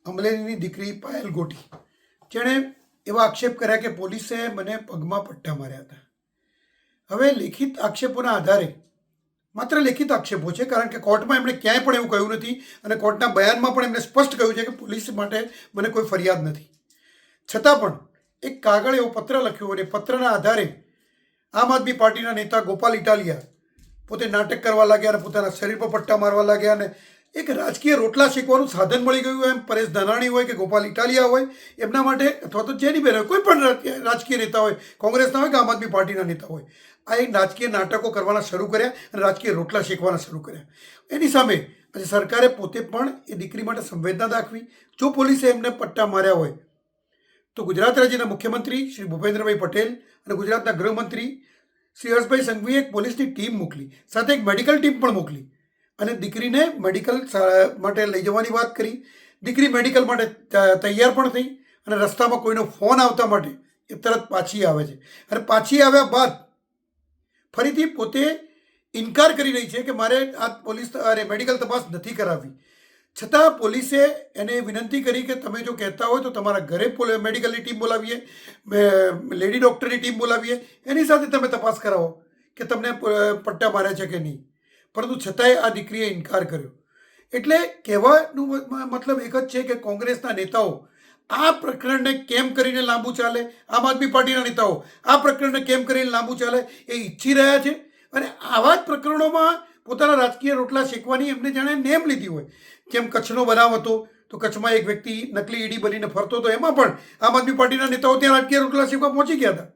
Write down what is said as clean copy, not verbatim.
અમરેલીની દીકરી પાયલ ગોટી, જેણે એવા આક્ષેપ કર્યા કે પોલીસે મને પગમાં પટ્ટા માર્યા હતા. હવે લેખિત આક્ષેપોના આધારે, માત્ર લેખિત આક્ષેપો છે, કારણ કે કોર્ટમાં એમણે ક્યાંય પણ એવું કહ્યું નથી અને કોર્ટના બયાનમાં પણ એમણે સ્પષ્ટ કહ્યું છે કે પોલીસ માટે મને કોઈ ફરિયાદ નથી. છતાં પણ એક કાગળ એવો પત્ર લખ્યો અને પત્રના આધારે આમ આદમી પાર્ટીના નેતા ગોપાલ ઇટાલિયા પોતે નાટક કરવા લાગ્યા અને પોતાના શરીર પર પટ્ટા મારવા લાગ્યા અને એક રાજકીય રોટલા શેકવાનું સાધન મળી ગયું. એમ પરેશ ધાનાણી હોય કે ગોપાલ ઇટાલિયા હોય, એમના માટે, અથવા તો જેની બેન હોય, કોઈ પણ રાજકીય નેતા હોય, કોંગ્રેસના હોય કે આમ આદમી પાર્ટીના નેતા હોય, આ એક રાજકીય નાટકો કરવાના શરૂ કર્યા અને રાજકીય રોટલા શેકવાના શરૂ કર્યા. એની સામે આજે સરકારે પોતે પણ એ દીકરી માટે સંવેદના દાખવી. જો પોલીસે એમને પટ્ટા માર્યા હોય તો ગુજરાત રાજ્યના મુખ્યમંત્રી શ્રી ભૂપેન્દ્રભાઈ પટેલ અને ગુજરાતના ગૃહમંત્રી શ્રી હર્ષભાઈ સંઘવીએ એક પોલીસની ટીમ મોકલી, સાથે એક મેડિકલ ટીમ પણ મોકલી અને દીકરીને મેડિકલ માટે લઈ જવાની વાત કરી. દીકરી મેડિકલ માટે તૈયાર પણ થઈ અને રસ્તામાં કોઈનો ફોન આવતા માટે એ તરત પાછી આવે છે અને પાછી આવ્યા બાદ ફરીથી પોતે ઇનકાર કરી રહી છે કે મારે આ મેડિકલ તપાસ નથી કરાવવી. છતાં પોલીસે એને વિનંતી કરી કે તમે જો કહેતા હોય તો તમારા ઘરે મેડિકલની ટીમ બોલાવીએ, લેડી ડૉક્ટરની ટીમ બોલાવીએ, એની સાથે તમે તપાસ કરાવો કે તમને પટ્ટા માર્યા છે કે નહીં. પરંતુ છતાંય આ દીકરીએ ઇનકાર કર્યો. એટલે કહેવાનો મતલબ એક જ છે કે કોંગ્રેસના નેતાઓ આ પ્રકરણને કેમ કરીને લાંબુ ચાલે, આમ આદમી પાર્ટીના નેતાઓ આ પ્રકરણને કેમ કરીને લાંબુ ચાલે એ ઈચ્છી રહ્યા છે અને આવા જ પ્રકરણોમાં પોતાના રાજકીય રોટલા શેકવાની એમને જાણે નેમ લીધી હોય. જેમ કચ્છનો બનાવ હતો તો કચ્છમાં એક વ્યક્તિ નકલી ઈડી બનીને ફરતો હતો, એમાં પણ આમ આદમી પાર્ટીના નેતાઓ ત્યાં રાજકીય રોટલા શેકવા પહોંચી ગયા હતા.